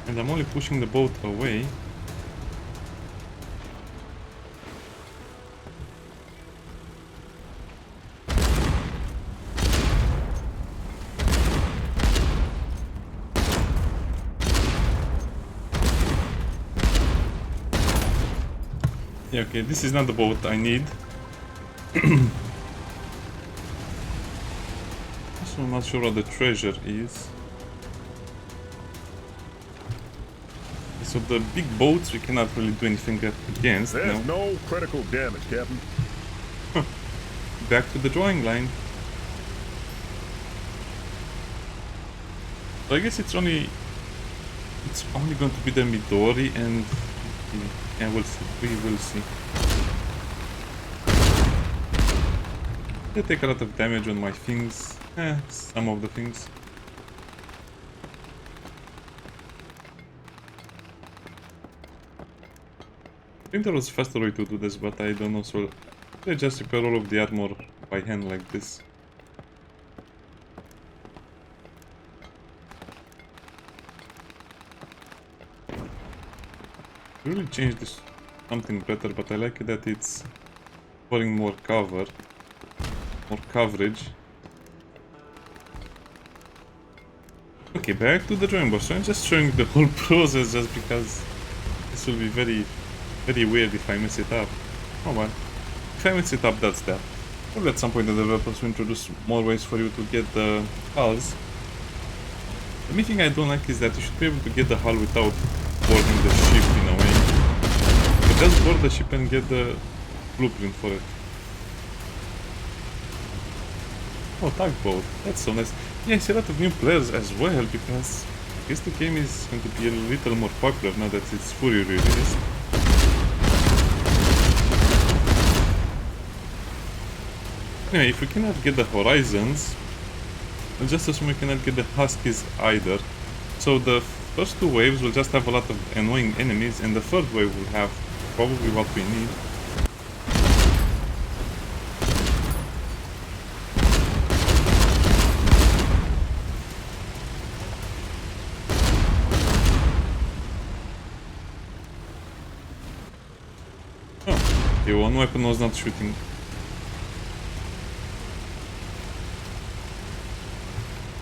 And I'm only pushing the boat away. Yeah, okay, this is not the boat I need. Also, I'm not sure what the treasure is. So the big boats we cannot really do anything against. There's no critical damage, Captain. Back to the drawing line. So I guess it's only going to be the Midori and yeah, we'll see. We will see. They take a lot of damage on my things. Some of the things. I think there was a faster way to do this, but I don't know, so I just repair all of the armor by hand like this. Really changed this something better, but I like it that it's pouring more coverage. Okay, back to the drawing board. So I'm just showing the whole process just because this will be very, very weird if I mess it up. Oh well. If I mess it up, that's that. Probably at some point the developers will introduce more ways for you to get the hulls. The main thing I don't like is that you should be able to get the hull without boarding the ship in a way. But just board the ship and get the blueprint for it. Oh, tugboat. That's so nice. Yeah, I see a lot of new players as well because I guess the game is going to be a little more popular now that it's fully released. Anyway, if we cannot get the horizons, I'll just assume we cannot get the huskies either. So the first two waves will just have a lot of annoying enemies, and the third wave will have probably what we need. Oh, okay, one weapon was not shooting.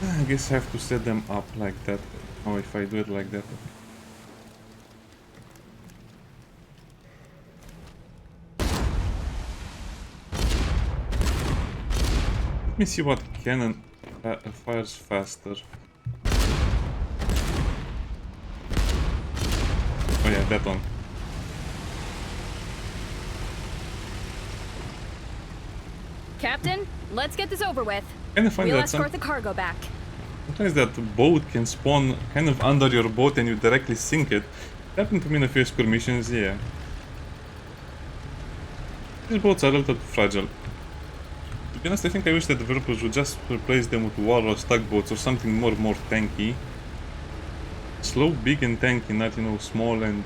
I guess I have to set them up like that. Oh, if I do it like that. Let me see what cannon fires faster. Oh yeah, that one. Captain, let's get this over with. Kind of find We'll that escort the cargo back. sometimes that boat can spawn kind of under your boat and you directly sink it. It happened to me in a few skirmishes, yeah. These boats are a little fragile. To be honest, I think I wish that developers would just replace them with walrus tugboats or something more tanky. Slow, big and tanky, not, you know, small and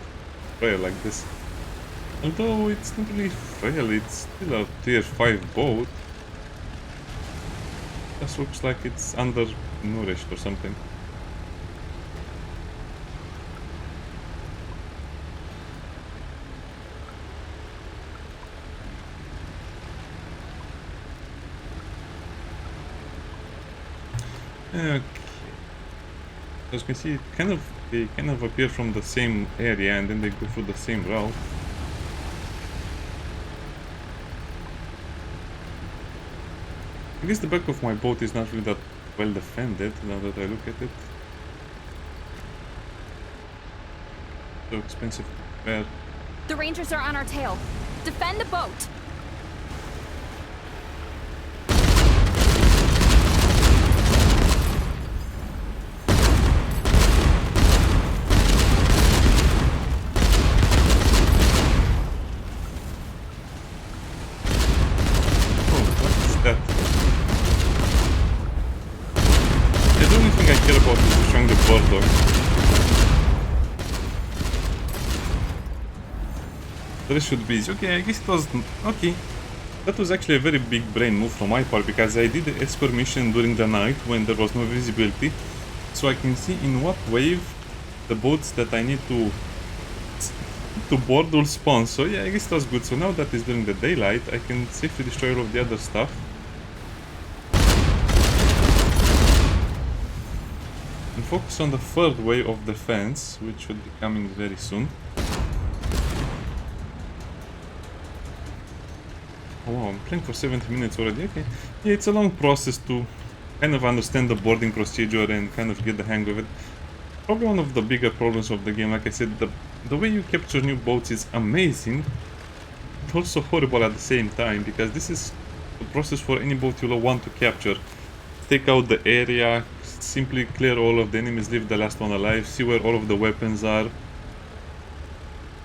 frail like this. Although it's not really frail, it's still a tier 5 boat. Just looks like it's undernourished or something. Okay. As you can see, they kind of appear from the same area and then they go through the same route. I guess the back of my boat is not really that well defended now that I look at it. So expensive to repair. The Rangers are on our tail. Defend the boat. There should be. Okay, I guess it was... Okay. That was actually a very big brain move from my part, because I did the escort mission during the night when there was no visibility, so I can see in what wave the boats that I need to board will spawn. So yeah, I guess that's good. So now that it's during the daylight, I can safely destroy all of the other stuff. And focus on the third wave of defense, which should be coming very soon. Oh wow, I'm playing for 70 minutes already. Okay. Yeah, it's a long process to kind of understand the boarding procedure and kind of get the hang of it. Probably one of the bigger problems of the game, like I said, the way you capture new boats is amazing, but also horrible at the same time, because this is the process for any boat you'll want to capture. Take out the area, simply clear all of the enemies, leave the last one alive, see where all of the weapons are,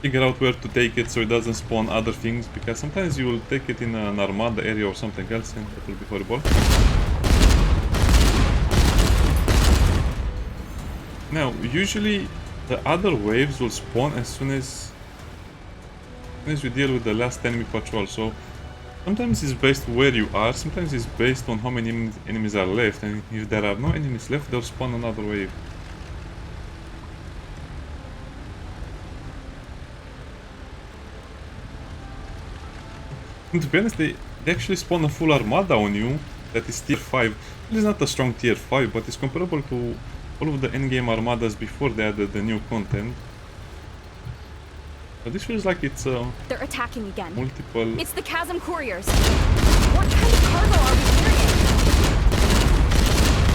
figure out where to take it so it doesn't spawn other things, because sometimes you will take it in an armada area or something else and that will be horrible. Now, usually the other waves will spawn as soon as you deal with the last enemy patrol, so sometimes it's based where you are, sometimes it's based on how many enemies are left, and if there are no enemies left, they'll spawn another wave. And to be honest, they actually spawn a full armada on you that is tier 5. It is not a strong tier 5, but it's comparable to all of the endgame armadas before they added the new content. But this feels like it's They're attacking again. multiple. It's the Chasm Couriers. What kind of cargo are we carrying?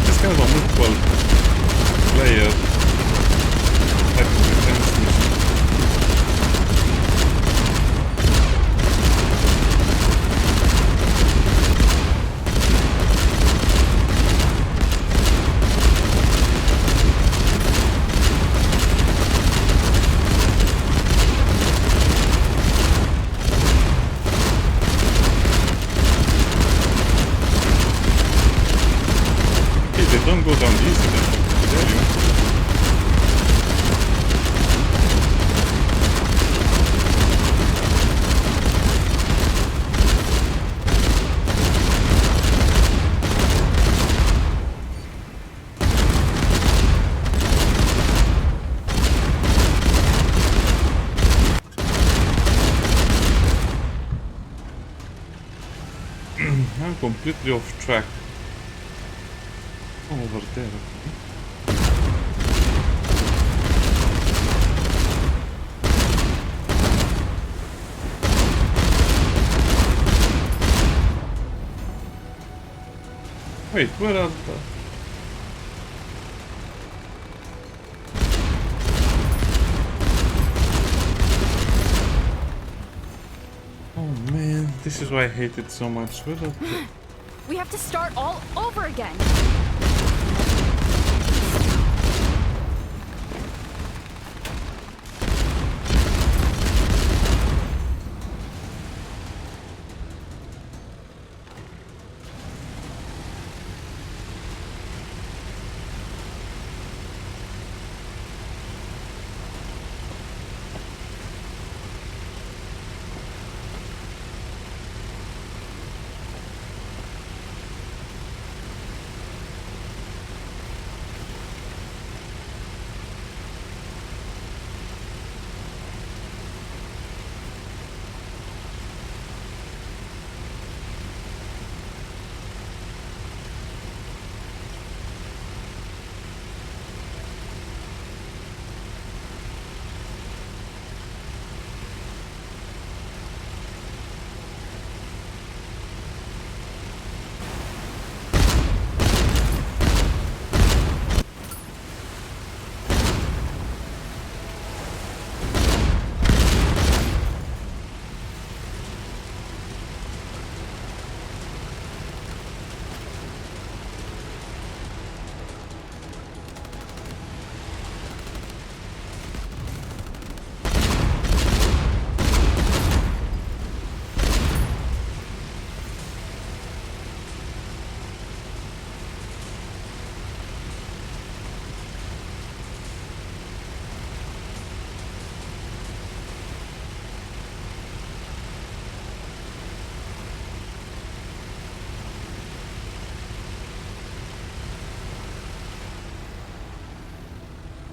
It's kind of a multiple player type of defense mission. Don't go down easy, then I tell you. I'm completely off track. Over there, okay. Wait, where are the... Oh man, this is why I hate it so much. Where are the... We have to start all over again.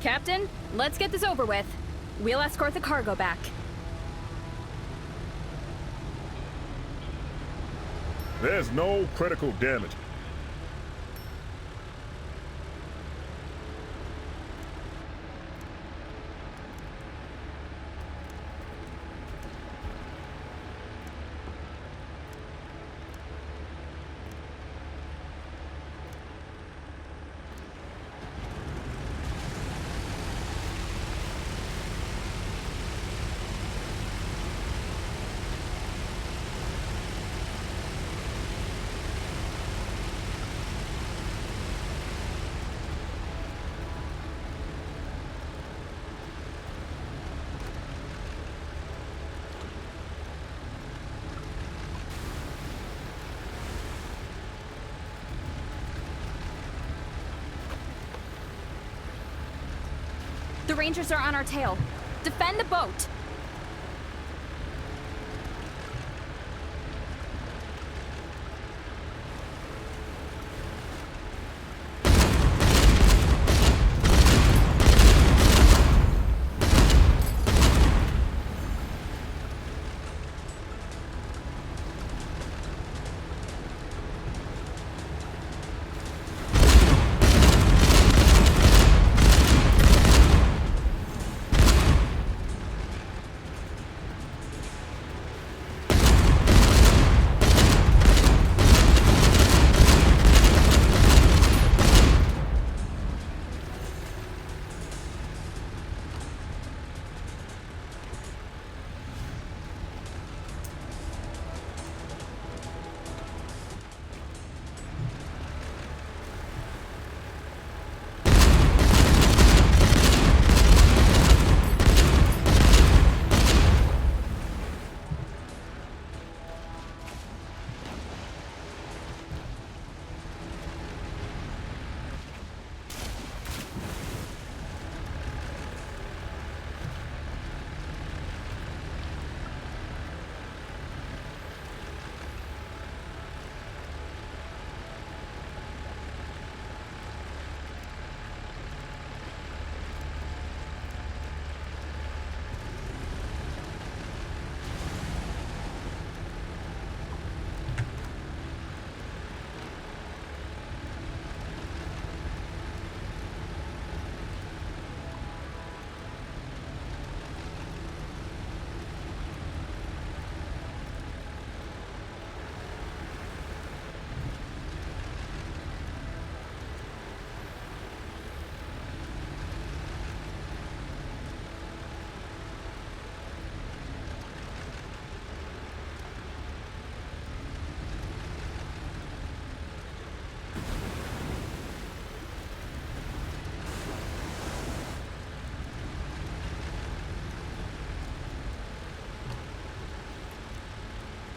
Captain, let's get this over with. We'll escort the cargo back. There's no critical damage. The Rangers are on our tail. Defend the boat!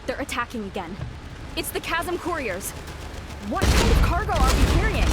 They're attacking again. It's the Chasm Couriers. What kind of cargo are we carrying?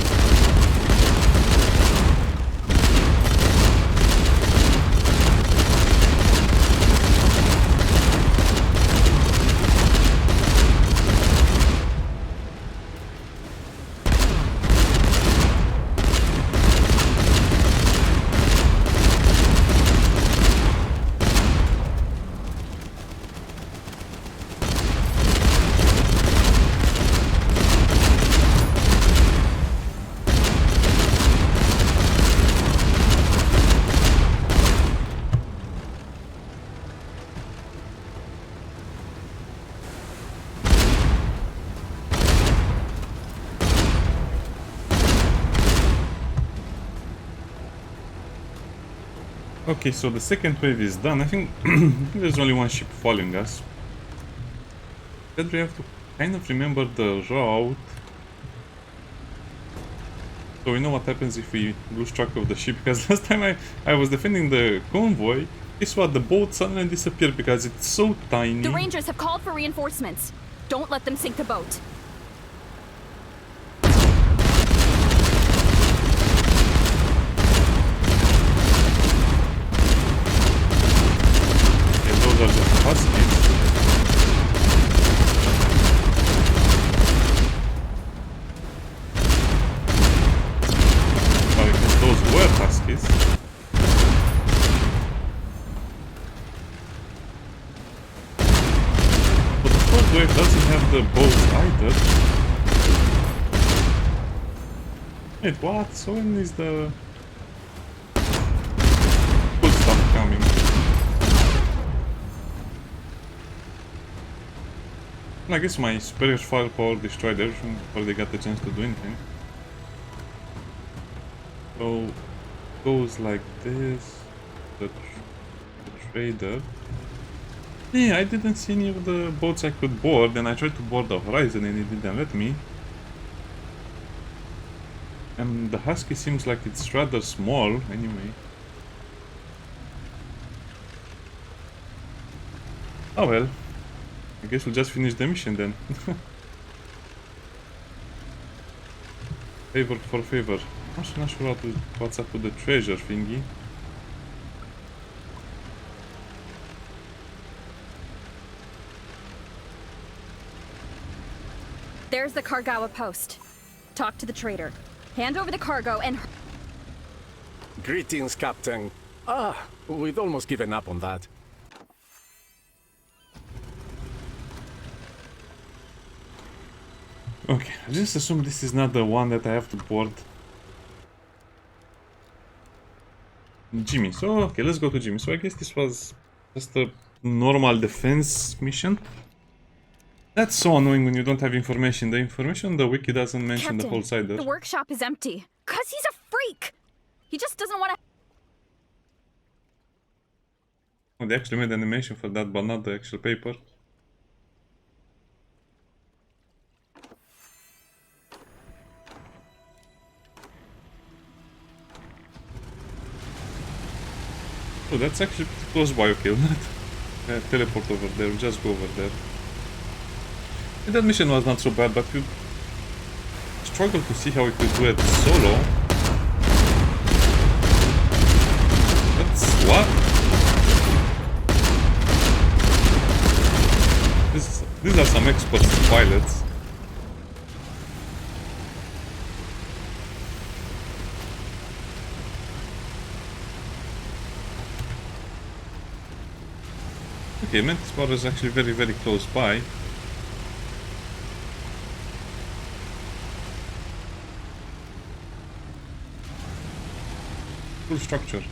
Okay, so the second wave is done. I think there's only one ship following us. Then we have to kind of remember the route. So we know what happens if we lose track of the ship, because last time I was defending the convoy, guess what, the boat suddenly disappeared because it's so tiny. The Rangers have called for reinforcements. Don't let them sink the boat. Yeah, those are the huskies. Well, because those were huskies. the boats either. Wait, what? So when is the cool stuff coming? I guess my superior firepower destroyed everything before they got the chance to do anything. So goes like this. The trader. Yeah, I didn't see any of the boats I could board, and I tried to board the Horizon and it didn't let me. And the Husky seems like it's rather small, anyway. Oh well. I guess we'll just finish the mission then. Favor for favor. I'm not sure what's up with the treasure thingy. There's the Kargawa post. Talk to the trader. Hand over the cargo and... Greetings, Captain. We'd almost given up on that. Okay, I just assume this is not the one that I have to board. Jimmy. So, okay, let's go to Jimmy. So I guess this was just a normal defense mission. That's so annoying when you don't have information. The information on the wiki doesn't mention the whole side there. The workshop is empty. 'Cause he's a freak! He just doesn't want to... Oh, they actually made animation for that, but not the actual paper. Oh, that's actually close by, okay, we'll not teleport over there, we'll just go over there. And that mission was not so bad, but we struggled to see how we could do it solo. That's what? These are some experts pilots. Okay, Mantis Bar is actually very, very close by. Cool structure.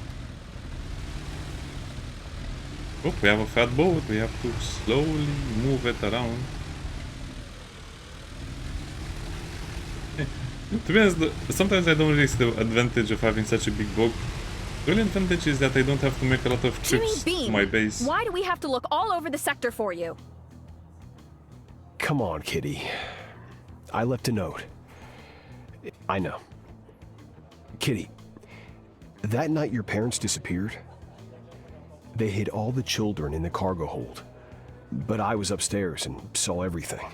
Oh, we have a fat boat. We have to slowly move it around. To be honest, sometimes I don't really see the advantage of having such a big boat. The only advantage is that I don't have to make a lot of trips to my base. Why do we have to look all over the sector for you? Come on, Kitty. I left a note. I know. Kitty, that night your parents disappeared, they hid all the children in the cargo hold. But I was upstairs and saw everything.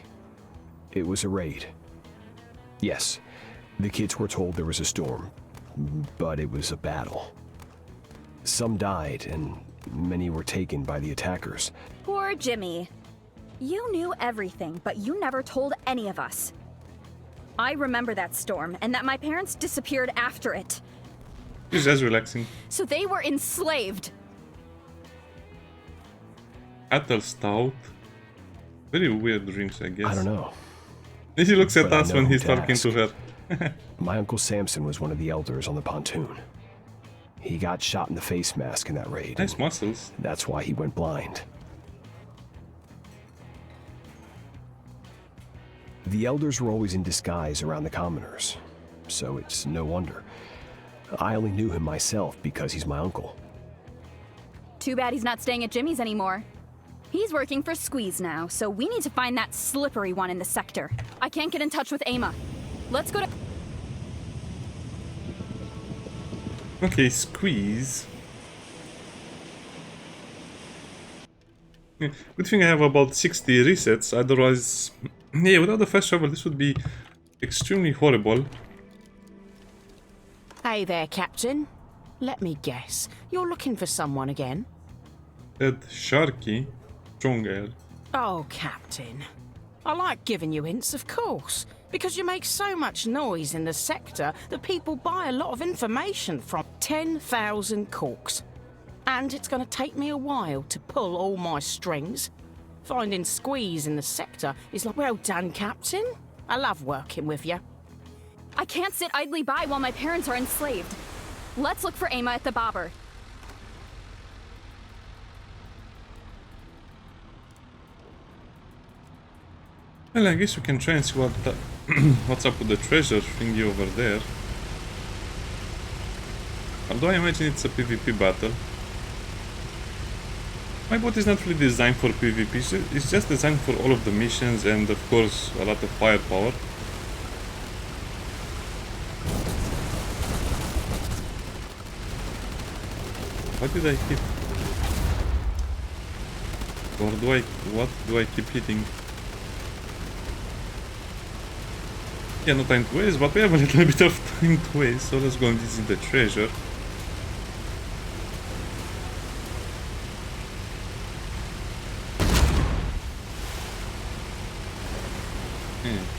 It was a raid. Yes, the kids were told there was a storm, but it was a battle. Some died, and many were taken by the attackers. Poor Jimmy. You knew everything, but you never told any of us. I remember that storm, and that my parents disappeared after it. It's just relaxing. So they were enslaved. Attel Stout. Very weird dreams, I guess. I don't know. He looks at But I us know when who he's to talking ask. to her. My Uncle Samson was one of the elders on the pontoon. He got shot in the face mask in that raid. Nice muscles. That's why he went blind. The elders were always in disguise around the commoners, so it's no wonder. I only knew him myself because he's my uncle. Too bad he's not staying at Jimmy's anymore. He's working for Squeeze now, so we need to find that slippery one in the sector. I can't get in touch with Ama. Let's go to... Okay, Squeeze. Yeah, good thing I have about 60 resets, otherwise... Yeah, without the fast travel this would be extremely horrible. Hey there, Captain. Let me guess. You're looking for someone again? That Sharky. Strong air. Oh, Captain. I like giving you hints, of course, because you make so much noise in the sector that people buy a lot of information from 10,000 corks. And it's going to take me a while to pull all my strings. Finding squeeze in the sector is like, well done, Captain. I love working with you. I can't sit idly by while my parents are enslaved. Let's look for Ama at the Bobber. Well, I guess we can try and see what what's up with the treasure thingy over there. Although I imagine it's a PvP battle. My boat is not really designed for PvP, it's just designed for all of the missions and of course a lot of firepower. What did I hit? Or what do I keep hitting? Yeah, no time to waste, but we have a little bit of time to waste, so let's go and visit the treasure.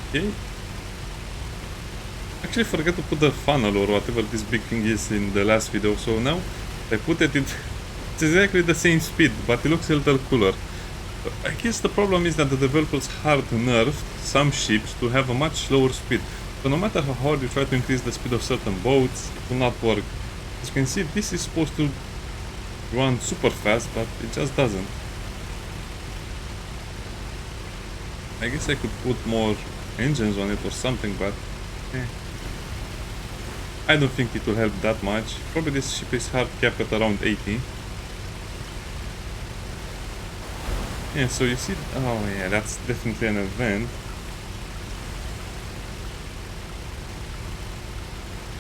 Okay. Actually forgot to put the funnel or whatever this big thing is in the last video, so now I put it, it's exactly the same speed, but it looks a little cooler. I guess the problem is that the developers hard nerfed some ships to have a much slower speed. So no matter how hard you try to increase the speed of certain boats, it will not work. As you can see, this is supposed to run super fast, but it just doesn't. I guess I could put more engines on it or something, but I don't think it will help that much. Probably this ship is hard capped at around 80. Yeah, so you see, oh yeah, that's definitely an event.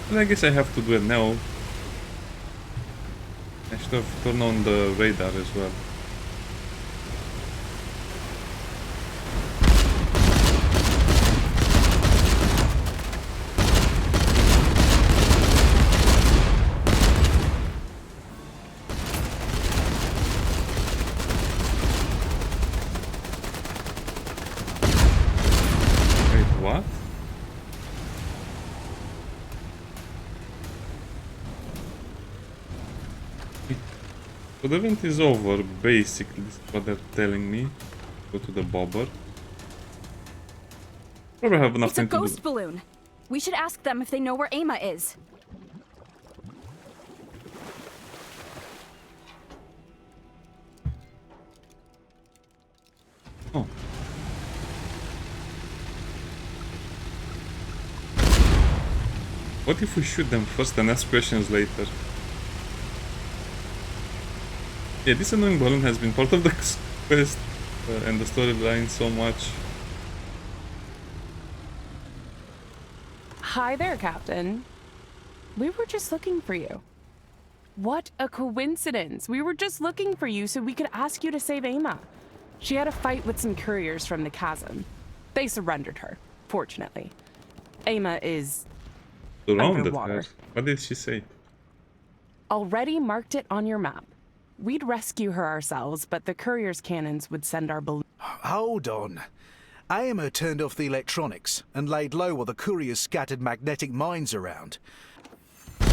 Well, I guess I have to do it now. I should have turned on the radar as well. What? So the event is over, basically, this is what they're telling me. Go to the bobber. Probably have enough It's a time to ghost balloon. We should ask them if they know where Ama is. Oh. What if we shoot them first and ask questions later? Yeah, this annoying balloon has been part of the quest and the storyline so much. Hi there, Captain. We were just looking for you. What a coincidence. We were just looking for you so we could ask you to save Ama. She had a fight with some couriers from the chasm. They surrendered her, fortunately. Ama is Surrounded underwater. her. What did she say? Already marked it on your map. We'd rescue her ourselves, but the courier's cannons would send our balloon. Hold on. Ama turned off the electronics and laid low while the couriers scattered magnetic mines around. I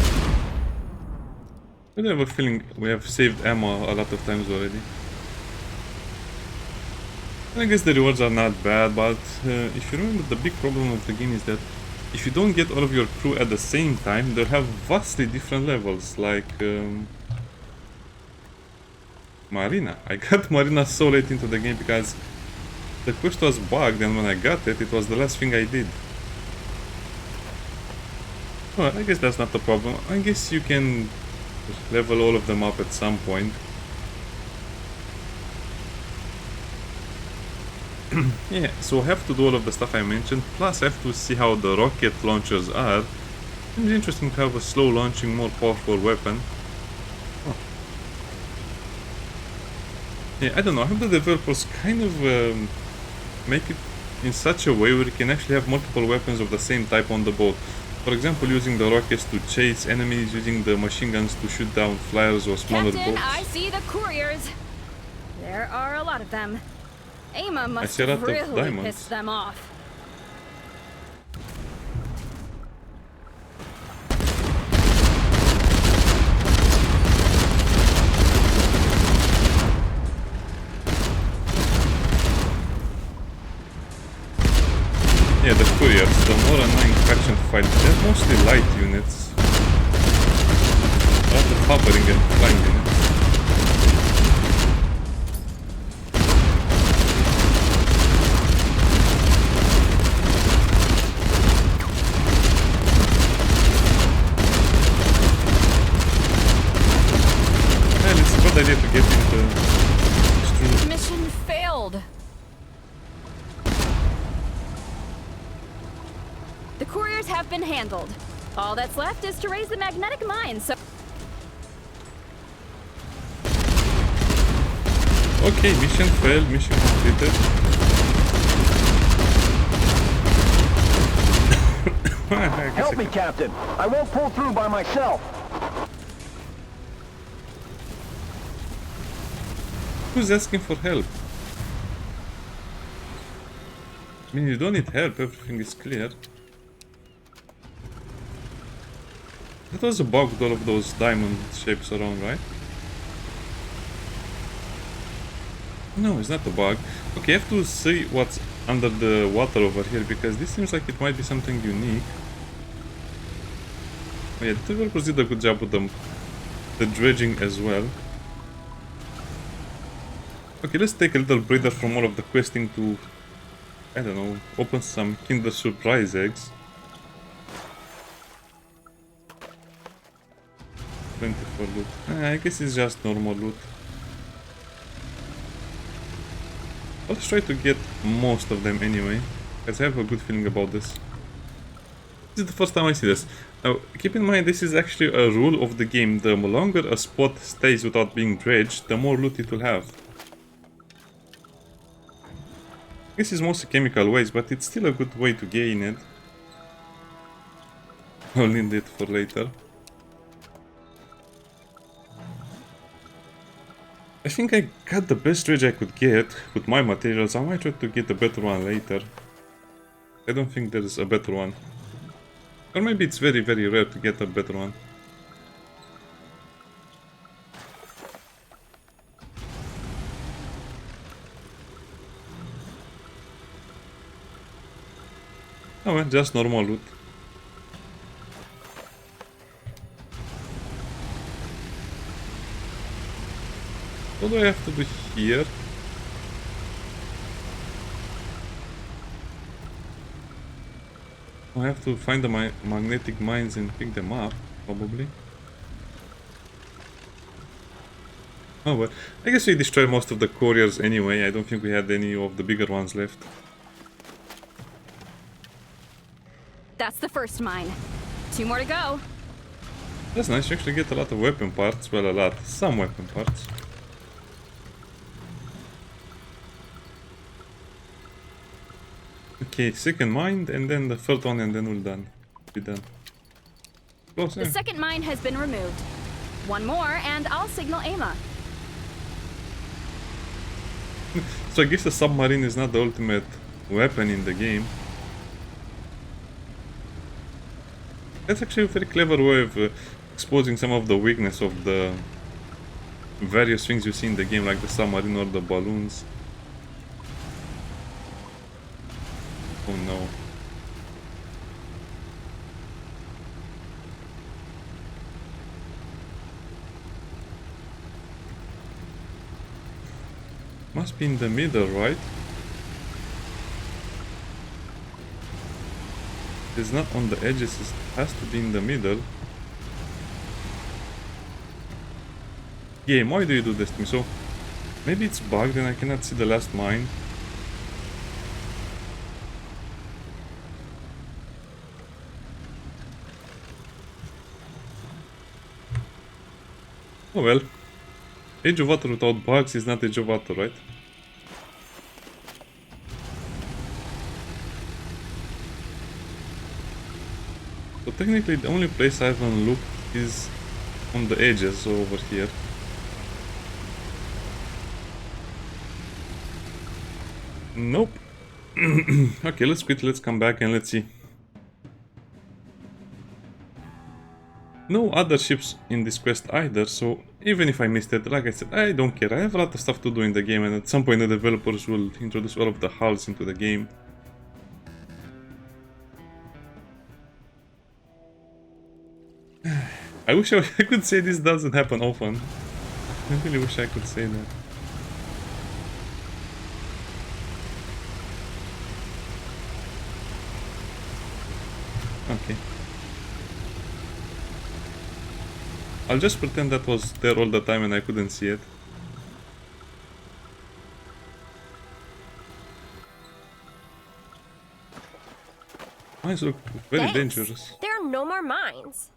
have a feeling we have saved Ama a lot of times already. I guess the rewards are not bad, but if you remember, the big problem of the game is that if you don't get all of your crew at the same time, they'll have vastly different levels, like Marina. I got Marina so late into the game because the quest was bugged, and when I got it, it was the last thing I did. Well, I guess that's not the problem. I guess you can level all of them up at some point. Yeah, so I have to do all of the stuff I mentioned, plus I have to see how the rocket launchers are. It's interesting to have a slow launching, more powerful weapon. Oh. Yeah, I don't know, I hope the developers kind of make it in such a way where you can actually have multiple weapons of the same type on the boat. For example, using the rockets to chase enemies, using the machine guns to shoot down flyers or smaller Captain, boats. I see the couriers. There are a lot of them. Ama must see a lot have of really diamonds. pissed them off. faction fight, they're mostly light units. A lot of hovering and flying units. Well, it's a good idea to get into Mission failed. The couriers have been handled. All that's left is to raise the magnetic mine, so... Okay, mission failed, mission completed. Help me, Captain. I won't pull through by myself. Who's asking for help? I mean, you don't need help, everything is clear. That was a bug with all of those diamond shapes around, right? No, it's not a bug. Okay, I have to see what's under the water over here, because this seems like it might be something unique. Oh yeah, the developers did a good job with the dredging as well. Okay, let's take a little breather from all of the questing to, I don't know, open some Kinder Surprise eggs. 24 loot. I guess it's just normal loot. Let's try to get most of them anyway, because I have a good feeling about this. This is the first time I see this. Now, keep in mind, this is actually a rule of the game. The longer a spot stays without being dredged, the more loot it will have. This is mostly chemical waste, but it's still a good way to gain it. I'll need it for later. I think I got the best dredge I could get with my materials. I might try to get a better one later. I don't think there's a better one. Or maybe it's very, very rare to get a better one. Oh well, just normal loot. What do I have to do here? I have to find the magnetic mines and pick them up, probably. Oh well, I guess we destroyed most of the couriers anyway. I don't think we had any of the bigger ones left. That's the first mine. 2 more to go. That's nice, you actually get a lot of weapon parts. Well, a lot. Some weapon parts. Okay, second mine, and then the third one, and then we'll be done. Close, The second mine has been removed. 1 more, and I'll signal Ama. So I guess the submarine is not the ultimate weapon in the game. That's actually a very clever way of exposing some of the weakness of the various things you see in the game, like the submarine or the balloons. Oh no. Must be in the middle, right? It's not on the edges, it has to be in the middle. Game, why do you do this to me? So, maybe it's bugged and I cannot see the last mine. Oh well. Age of Water without bugs is not Age of Water, right? So technically the only place I haven't looked is on the edges over here. Nope. Okay, let's quit, let's come back and let's see. No other ships in this quest either, so even if I missed it, like I said, I don't care. I have a lot of stuff to do in the game, and at some point the developers will introduce all of the hulls into the game. I wish I could say this doesn't happen often. I really wish I could say that. Okay. I'll just pretend that was there all the time and I couldn't see it. Mines look very Thanks. dangerous. There are no more mines.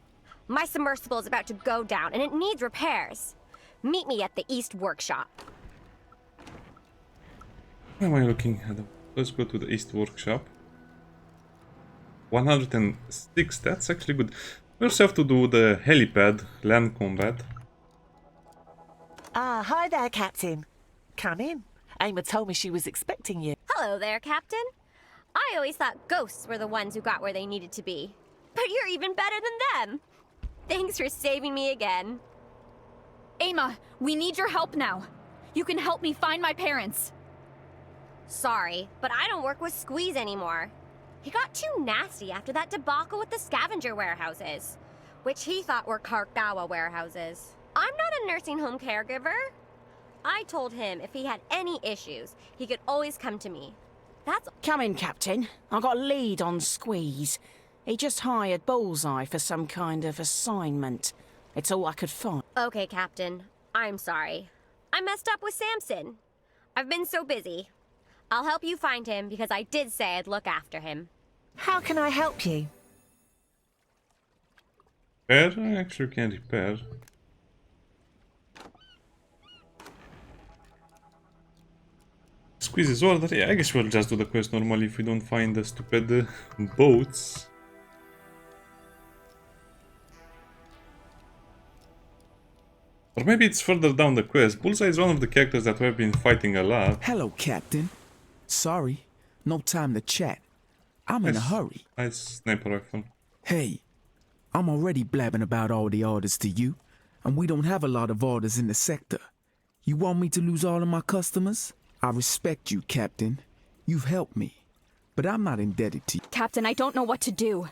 My submersible is about to go down and it needs repairs. Meet me at the East Workshop. Where am I looking at? Let's go to the East Workshop. 106, that's actually good. We also have to do the helipad, land combat. Ah, hi there, Captain. Come in. Ama told me she was expecting you. Hello there, Captain. I always thought ghosts were the ones who got where they needed to be. But you're even better than them. Thanks for saving me again. Ama, we need your help now. You can help me find my parents. Sorry, but I don't work with Squeeze anymore. He got too nasty after that debacle with the scavenger warehouses, which he thought were Karkawa warehouses. I'm not a nursing home caregiver. I told him if he had any issues, he could always come to me. That's... Come in, Captain. I got a lead on Squeeze. He just hired Bullseye for some kind of assignment. It's all I could find. Okay, Captain. I'm sorry. I messed up with Samson. I've been so busy. I'll help you find him because I did say I'd look after him. How can I help you? Repair? I actually can repair. Squeeze his order. Yeah, I guess we'll just do the quest normally if we don't find the stupid boats. Or maybe it's further down the quest. Bullseye is one of the characters that we've been fighting a lot. Hello, Captain. Sorry, no time to chat. I'm in a hurry. Nice sniper rifle. Hey, I'm already blabbing about all the orders to you, and we don't have a lot of orders in the sector. You want me to lose all of my customers? I respect you, Captain. You've helped me, but I'm not indebted to you. Captain, I don't know what to do.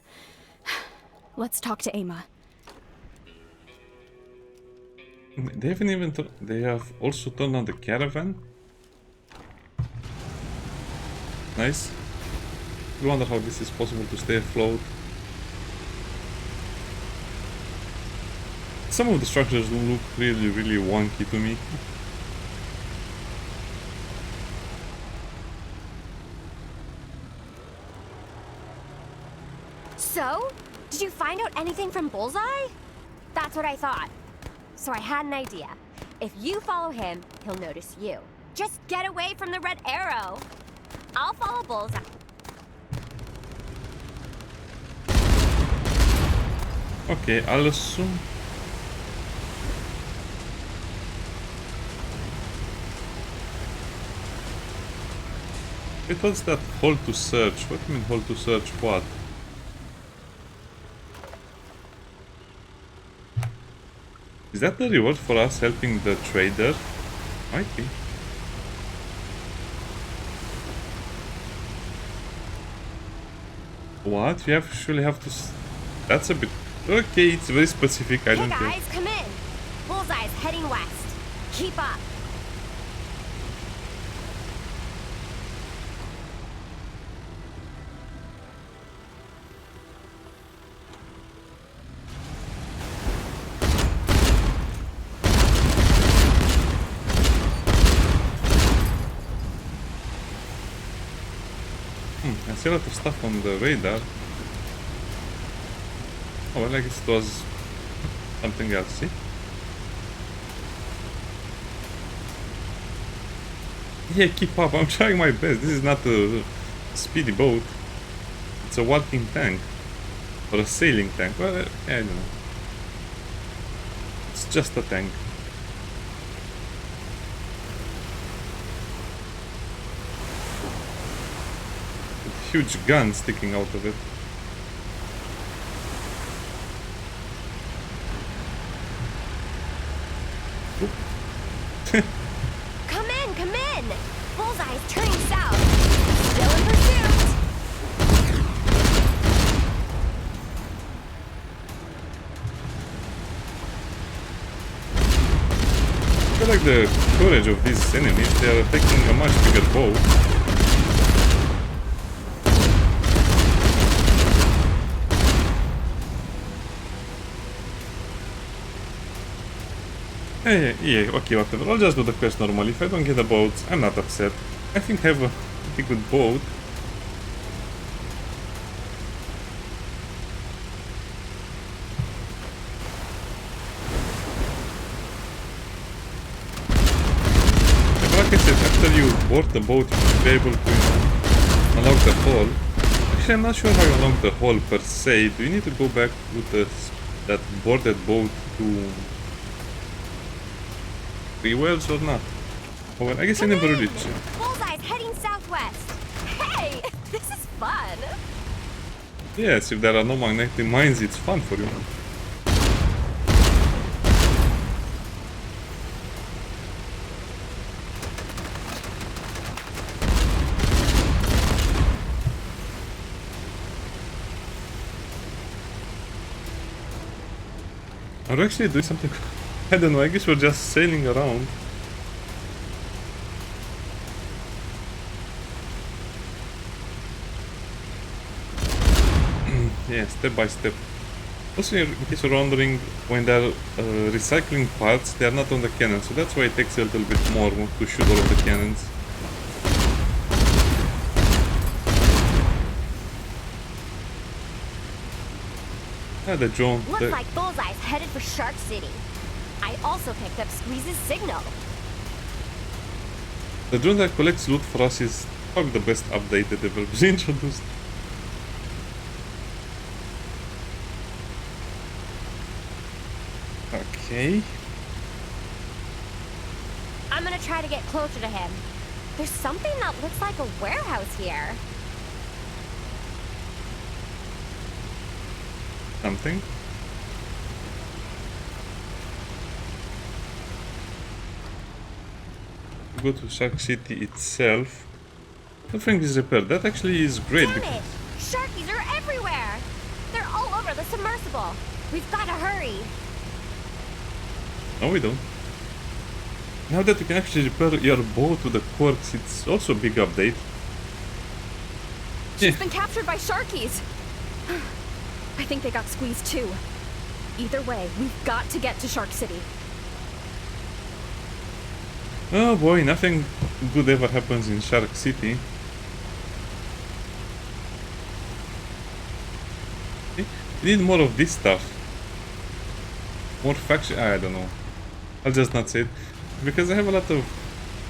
Let's talk to Ama. They haven't even... They have also turned on the caravan. Nice. I wonder how this is possible to stay afloat. Some of the structures look really, really wonky to me. So? Did you find out anything from Bullseye? That's what I thought. So I had an idea. If you follow him, he'll notice you. Just get away from the red arrow. I'll follow Bullseye. Okay, I'll assume... It was that hold to search. What do you mean hold to search what? Is that the reward for us helping the trader? Might be. What? We actually have to... That's a bit... Okay, it's very specific, I don't Hey care. guys, come in. Bullseye's heading west. Keep up. I see a lot of stuff on the radar. Oh, well, I guess it was something else, see? Yeah, keep up, I'm trying my best. This is not a speedy boat. It's a walking tank. Or a sailing tank. Well, I don't know. It's just a tank. Huge gun sticking out of it. Come in! Bullseye's turning south. Still in pursuit. like the courage of these enemies. They are taking a much bigger boat. Yeah, okay, whatever. I'll just do the quest normally. If I don't get the boats, I'm not upset. I think I have a pretty good boat. Like I said, after you board the boat, you should be able to unlock the hull. Actually, I'm not sure how you unlock the hull per se. Do you need to go back with that boarded boat to Wells or not? Oh, well, I guess I never really checked. Bullseye's heading southwest. Hey, this is fun. Yes, if there are no magnetic mines, it's fun for you. Are we actually doing something? I don't know, I guess we're just sailing around. Yeah, step by step. Also, in case you're wondering, when they're recycling parts, they are not on the cannon, so that's why it takes a little bit more to shoot all of the cannons. Ah, the drone. Looks like Bullseye's headed for Shark City. I also picked up Squeeze's signal. The drone that collects loot for us is probably the best update that ever been introduced. Okay. I'm gonna try to get closer to him. There's something that looks like a warehouse here. Something. Go to Shark City itself. Everything is repaired. That actually is great. Damn it! Sharkies are everywhere! They're all over the submersible. We've gotta hurry. No, we don't. Now that you can actually repair your boat with the quirks, it's also a big update. She's been captured by Sharkies. I think they got squeezed too. Either way, we've got to get to Shark City. Oh boy, nothing good ever happens in Shark City. We need more of this stuff. More faction. I don't know. I'll just not say it. Because I have a lot of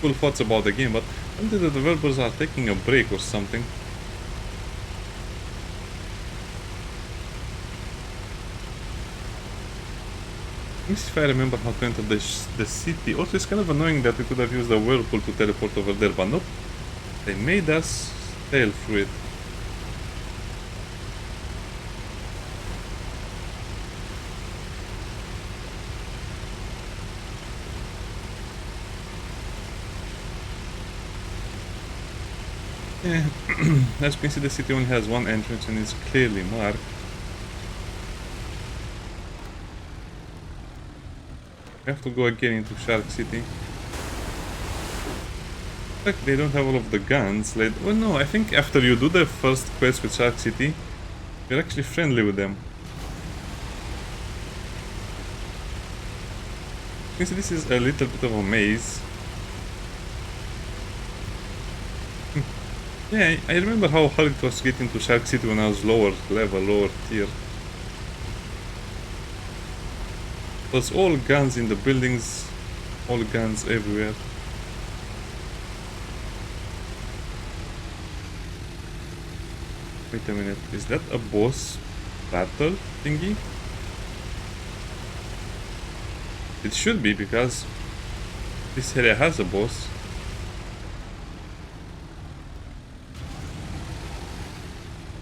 cool thoughts about the game, but I think the developers are taking a break or something. Let me see if I remember how to enter the city. Also, it's kind of annoying that we could have used a whirlpool to teleport over there, but nope. They made us sail through it. Yeah. As you can see, the city only has one entrance and it's clearly marked. We have to go again into Shark City. Like they don't have all of the guns. Like, well, no, I think after you do the first quest with Shark City, you're actually friendly with them. You see, this is a little bit of a maze. Yeah, I remember how hard it was to get into Shark City when I was lower level, lower tier. There's all guns in the buildings, all guns everywhere. Wait a minute, is that a boss battle thingy? It should be, because this area has a boss.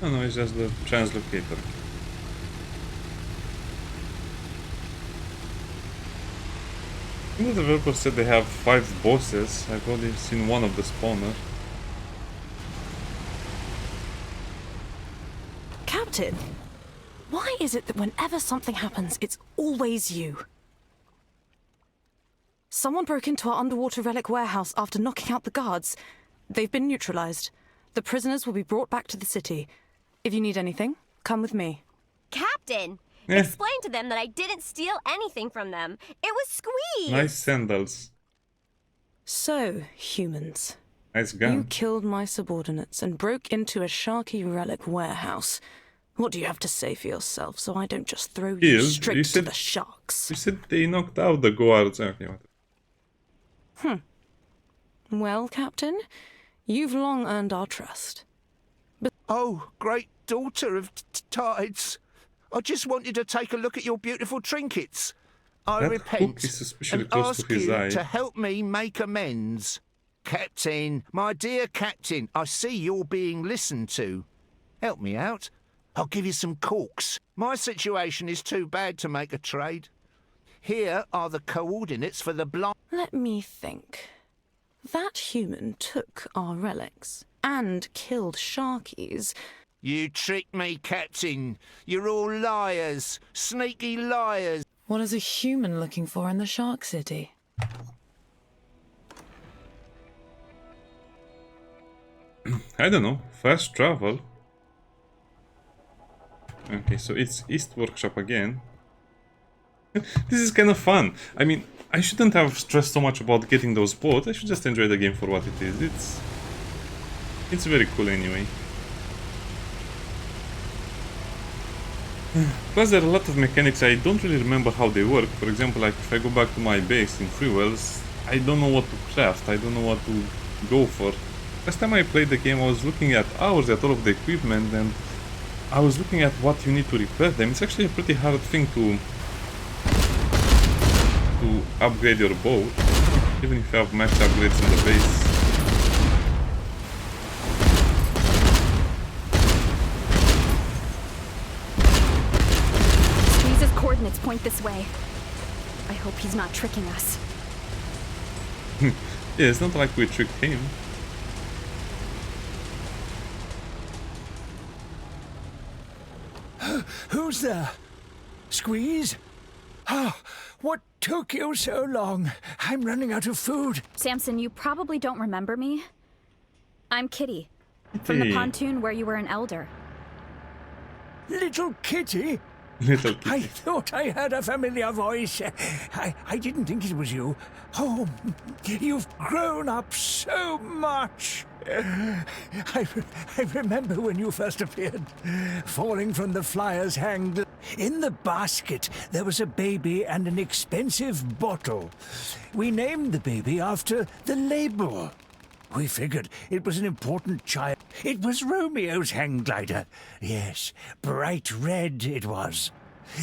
Oh no, it's just the translocator. I think the developers said they have 5 bosses. I've only seen one of the spawner. Captain, why is it that whenever something happens, it's always you? Someone broke into our underwater relic warehouse after knocking out the guards. They've been neutralized. The prisoners will be brought back to the city. If you need anything, come with me. Captain! Explain to them that I didn't steal anything from them. It was Squeeze! Nice sandals. So, humans. Nice gun. You killed my subordinates and broke into a Sharky relic warehouse. What do you have to say for yourself so I don't just throw you straight to the sharks? You said they knocked out the guards. Okay, what? Well, Captain, you've long earned our trust. But Oh, great daughter of Tides. I just wanted to take a look at your beautiful trinkets. I That repent hook is suspiciously and close ask to his you eye. to help me make amends. Captain, my dear Captain, I see you're being listened to. Help me out. I'll give you some corks. My situation is too bad to make a trade. Here are the coordinates for the blind. let me think. That human took our relics and killed Sharkies. You tricked me, Captain. You're all liars. Sneaky liars. What is a human looking for in the Shark City? I don't know. Fast travel. Okay, so it's East Workshop again. This is kind of fun. I mean, I shouldn't have stressed so much about getting those boats. I should just enjoy the game for what it is. It's very cool anyway. Plus there are a lot of mechanics I don't really remember how they work. For example, like if I go back to my base in Freewells, I don't know what to craft, I don't know what to go for. Last time I played the game I was looking at hours at all of the equipment and I was looking at what you need to repair them. It's actually a pretty hard thing to upgrade your boat, even if you have max upgrades in the base. Squeeze's coordinates point this way. I hope he's not tricking us. Yeah, it's not like we tricked him. Who's there? Squeeze? Oh, what took you so long? I'm running out of food. Samson, you probably don't remember me. I'm Kitty, from the pontoon where you were an elder. Little Kitty? Little Kitty. I thought I heard a familiar voice. I didn't think it was you. Oh, you've grown up so much. I remember when you first appeared, falling from the flyer's hang. In the basket, there was a baby and an expensive bottle. We named the baby after the label. We figured it was an important child. It was Romeo's hang glider. Yes, bright red it was.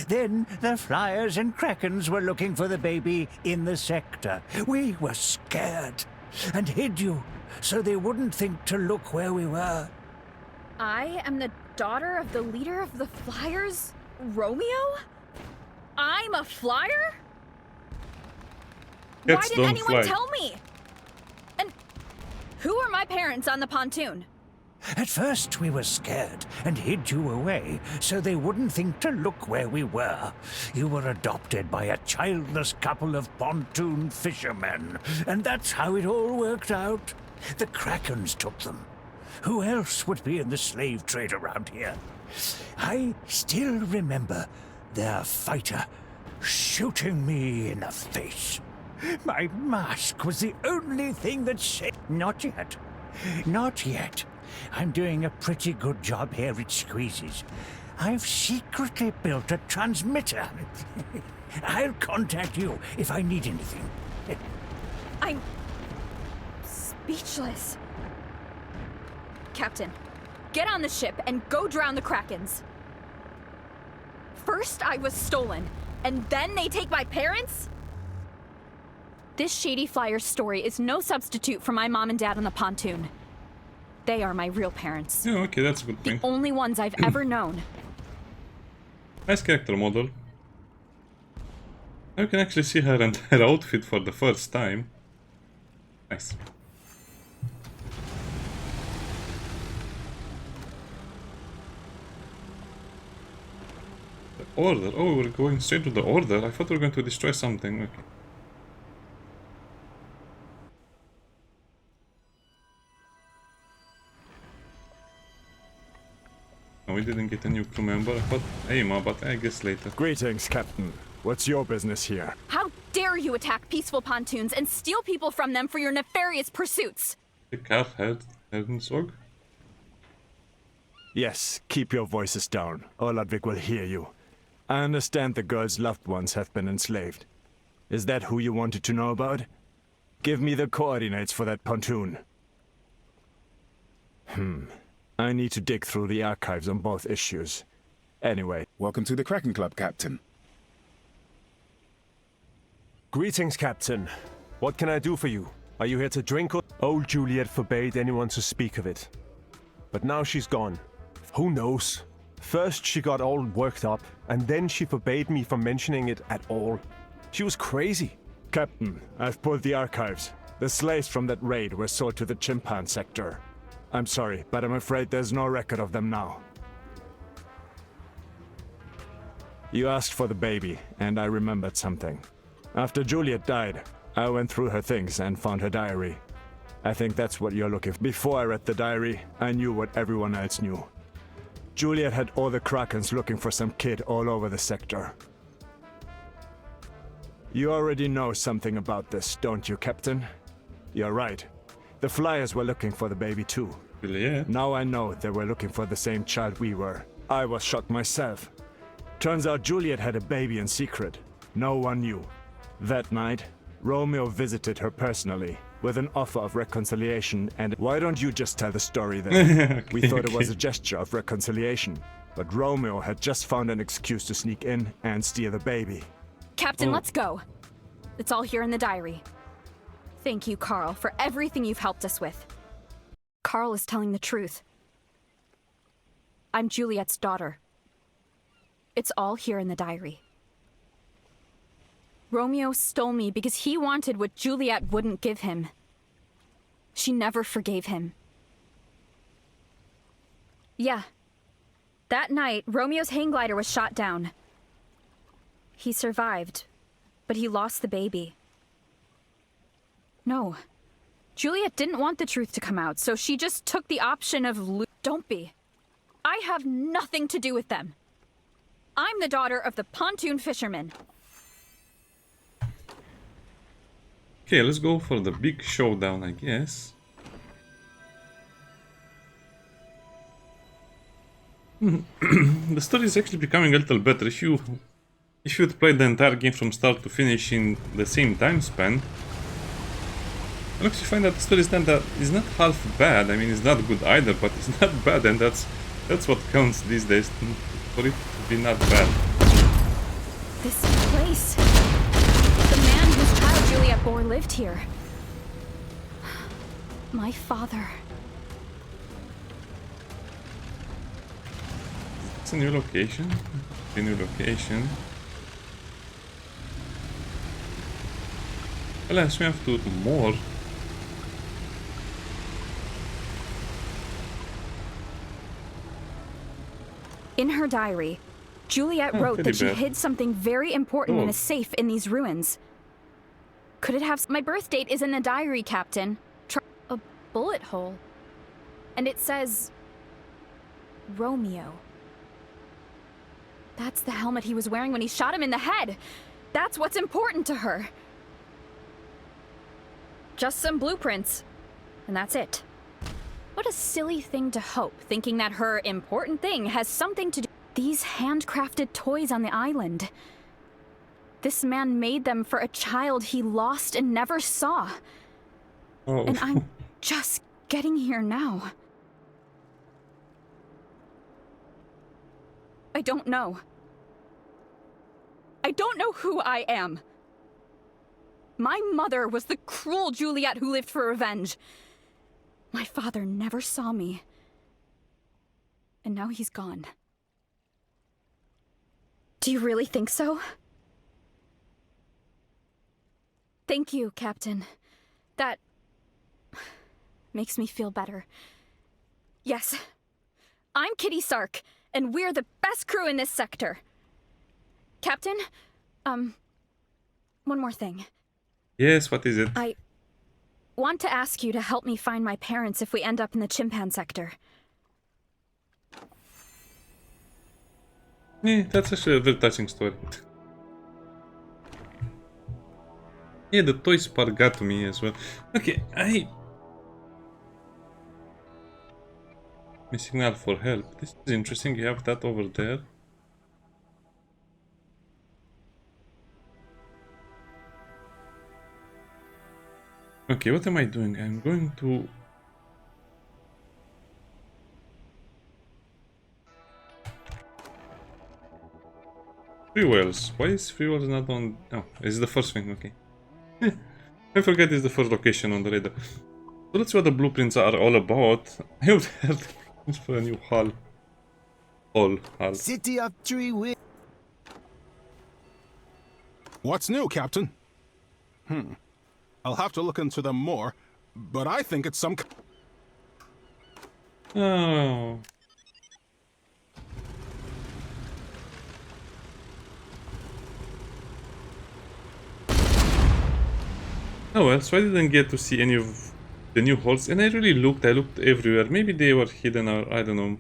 Then the flyers and krakens were looking for the baby in the sector. We were scared and hid you so they wouldn't think to look where we were. I am the daughter of the leader of the Flyers, Romeo? I'm a flyer? Why Cats didn't don't anyone fly. tell me? And who are my parents on the pontoon? At first we were scared and hid you away so they wouldn't think to look where we were. You were adopted by a childless couple of pontoon fishermen, and that's how it all worked out. The Krakens took them. Who else would be in the slave trade around here? I still remember their fighter shooting me in the face. My mask was the only thing that saved. Not yet. Not yet. I'm doing a pretty good job here at Squeeze's. I've secretly built a transmitter. I'll contact you if I need anything. I'm speechless. Captain, get on the ship and go drown the Krakens. First I was stolen, and then they take my parents? This shady flyer story is no substitute for my mom and dad on the pontoon. They are my real parents. Yeah, okay, that's a good point. The only ones I've ever known. Nice character model. Now you can actually see her entire outfit for the first time. Nice. The order? Oh, we're going straight to the order. I thought we were going to destroy something. Okay. we didn't get a new crew member. I thought Emma, but I guess later. Greetings, Captain. What's your business here? How dare you attack peaceful pontoons and steal people from them for your nefarious pursuits? The car Heldensog? Yes, keep your voices down, or Ludwig will hear you. I understand the girl's loved ones have been enslaved. Is that who you wanted to know about? Give me the coordinates for that pontoon. I need to dig through the archives on both issues. Anyway. Welcome to the Kraken Club, Captain. Greetings, Captain. What can I do for you? Are you here to drink or... Old Juliet forbade anyone to speak of it. But now she's gone. Who knows? First she got all worked up, and then she forbade me from mentioning it at all. She was crazy. Captain, I've pulled the archives. The slaves from that raid were sold to the Chimpan sector. I'm sorry, but I'm afraid there's no record of them now. You asked for the baby, and I remembered something. After Juliet died, I went through her things and found her diary. I think that's what you're looking for. Before I read the diary, I knew what everyone else knew. Juliet had all the Krakens looking for some kid all over the sector. You already know something about this, don't you, Captain? You're right. The Flyers were looking for the baby too. Yeah. Now I know they were looking for the same child we were. I was shocked myself. Turns out Juliet had a baby in secret. No one knew. That night, Romeo visited her personally with an offer of reconciliation, and why don't you just tell the story then? We thought it was a gesture of reconciliation, but Romeo had just found an excuse to sneak in and steal the baby. Captain, let's go. It's all here in the diary. Thank you, Carl, for everything you've helped us with. Carl is telling the truth. I'm Juliet's daughter. It's all here in the diary. Romeo stole me because he wanted what Juliet wouldn't give him. She never forgave him. Yeah. That night, Romeo's hang glider was shot down. He survived, but he lost the baby. No. Juliet didn't want the truth to come out, so she just took the option of Don't be. I have nothing to do with them. I'm the daughter of the pontoon fisherman. Okay, let's go for the big showdown, I guess. The story is actually becoming a little better. If you'd played the entire game from start to finish in the same time span, you'll actually find that the story is not half bad. I mean, it's not good either, but it's not bad, and that's what counts these days, for it to be not bad. This place. The man whose child Juliet bore lived here. My father. It's a new location. A new location. Unless we have to do more. In her diary, Juliet wrote that she hid something very important in a safe in these ruins. Could it have... My birth date is in the diary, Captain. A bullet hole. And it says... Romeo. That's the helmet he was wearing when he shot him in the head. That's what's important to her. Just some blueprints. And that's it. What a silly thing to hope, thinking that her important thing has something to do... These handcrafted toys on the island. This man made them for a child he lost and never saw. Oh. And I'm just getting here now. I don't know. I don't know who I am. My mother was the cruel Juliet who lived for revenge. My father never saw me. And now he's gone. Do you really think so? Thank you, Captain. That makes me feel better. Yes, I'm Kitty Sark, and we're the best crew in this sector. Captain, one more thing. Yes, what is it? I want to ask you to help me find my parents if we end up in the Chimpan sector. Yeah, that's actually a very touching story. Yeah, the toys part got to me as well. Okay, a signal for help. This is interesting. You have that over there. Okay, what am I doing? I'm going to... Fuels. Why is fuels not on... Oh, it's the first thing, okay. I forget it's the first location on the radar. So let's see what the blueprints are all about. I would have to for a new hull. Hull. City of Tree. What's new, Captain? I'll have to look into them more, but I think it's some... Oh. Oh well, so I didn't get to see any of the new halls, and I looked everywhere. Maybe they were hidden, or I don't know.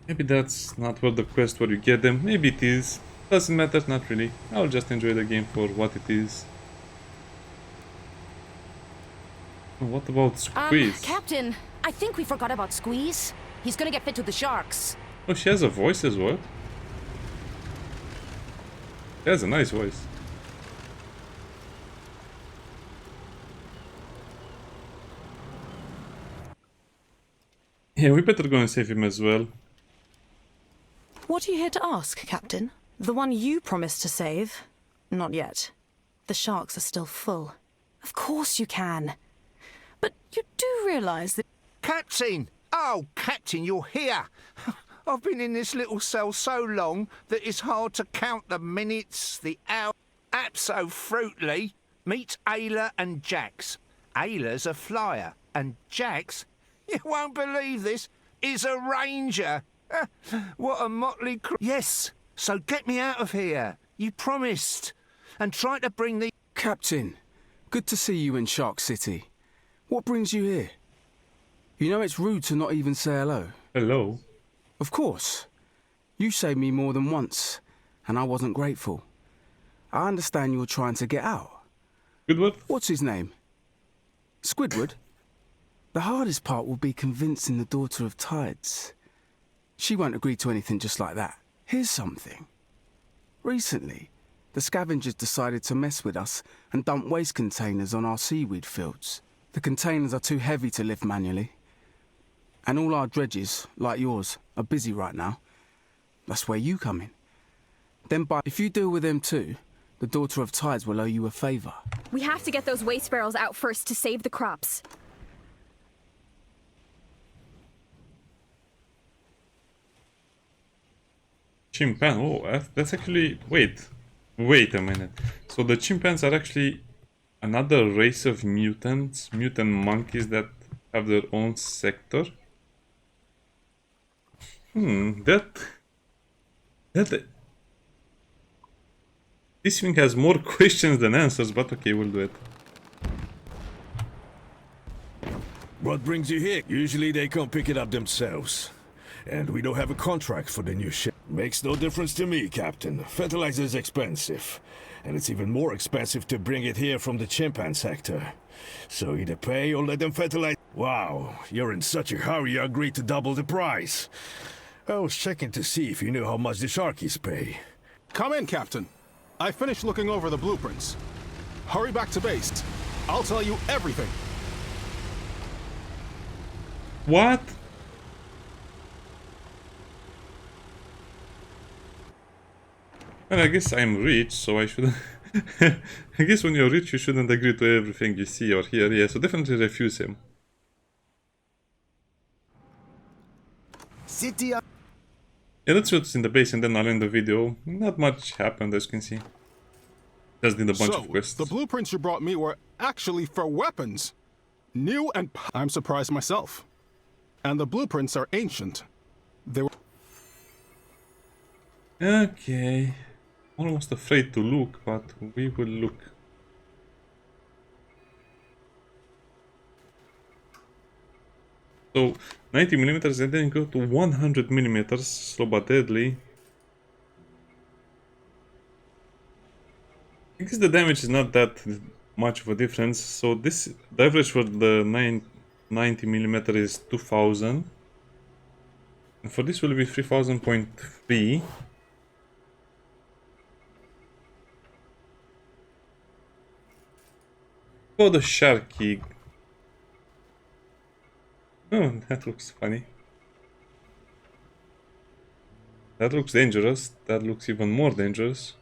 Maybe that's not what the quest where you get them. Maybe it is. Doesn't matter, not really. I'll just enjoy the game for what it is. What about Squeeze? Captain, I think we forgot about Squeeze. He's gonna get fit to the sharks. Oh, she has a voice as well. She has a nice voice. Yeah, we better go and save him as well. What are you here to ask, Captain? The one you promised to save? Not yet. The sharks are still full. Of course you can. But you do realize that... Captain! Oh, Captain, you're here! I've been in this little cell so long that it's hard to count the minutes, the hours. Abso-fruitly, meet Ayla and Jax. Ayla's a flyer, and Jax, you won't believe this, is a ranger. What a motley crew. Yes, so get me out of here. You promised. And try to bring the... Captain, good to see you in Shark City. What brings you here? You know it's rude to not even say hello. Hello? Of course. You saved me more than once, and I wasn't grateful. I understand you're trying to get out. Squidward? What's his name? Squidward? The hardest part will be convincing the Daughter of Tides. She won't agree to anything just like that. Here's something. Recently, the scavengers decided to mess with us and dump waste containers on our seaweed fields. The containers are too heavy to lift manually. And all our dredges, like yours, are busy right now. That's where you come in. Then if you deal with them too, the Daughter of Tides will owe you a favor. We have to get those waste barrels out first to save the crops. Chimpan. Oh, that's actually... Wait a minute. So the chimpans are actually another race of mutants, mutant monkeys that have their own sector. This thing has more questions than answers, but okay, we'll do it. What brings you here? Usually they come pick it up themselves. And we don't have a contract for the new ship. Makes no difference to me, Captain. Fertilizer is expensive. And it's even more expensive to bring it here from the chimpan sector. So either pay or let them fertilize. Wow, you're in such a hurry you agreed to double the price. I was checking to see if you knew how much the Sharkies pay. Come in, Captain. I finished looking over the blueprints. Hurry back to base. I'll tell you everything. What? Well, I guess I'm rich, so I shouldn't... I guess when you're rich, you shouldn't agree to everything you see or hear. Yeah, so definitely refuse him. City of... Yeah, that's what's in the base, and then I'll end the video. Not much happened, as you can see. Just did a bunch of quests. The blueprints you brought me were actually for weapons. New and... I'm surprised myself. And the blueprints are ancient. They were... Okay. Almost afraid to look, but we will look. So 90 millimeters and then go to 100 millimeters, slow but deadly. I guess the damage is not that much of a difference. So the average for the 90mm is 2000. And for this will be 3000.3. For the Sharky. Oh, that looks funny. That looks dangerous. That looks even more dangerous.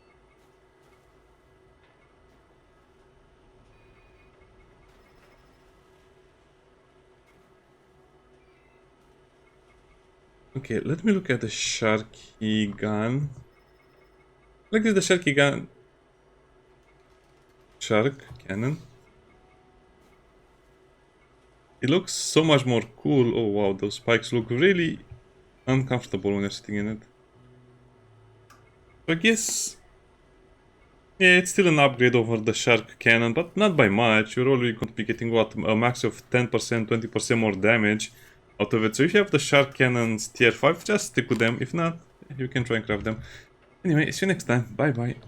Okay, let me look at the Sharky gun. Look at the Sharky gun. Shark cannon. It looks so much more cool. Oh wow, those spikes look really uncomfortable when you're sitting in it. I guess, yeah, it's still an upgrade over the Shark cannon, but not by much. You're only going to be getting, what, a max of 10%, 20% more damage out of it. So if you have the Shark cannons tier 5, just stick with them. If not, you can try and craft them. Anyway, see you next time. Bye bye.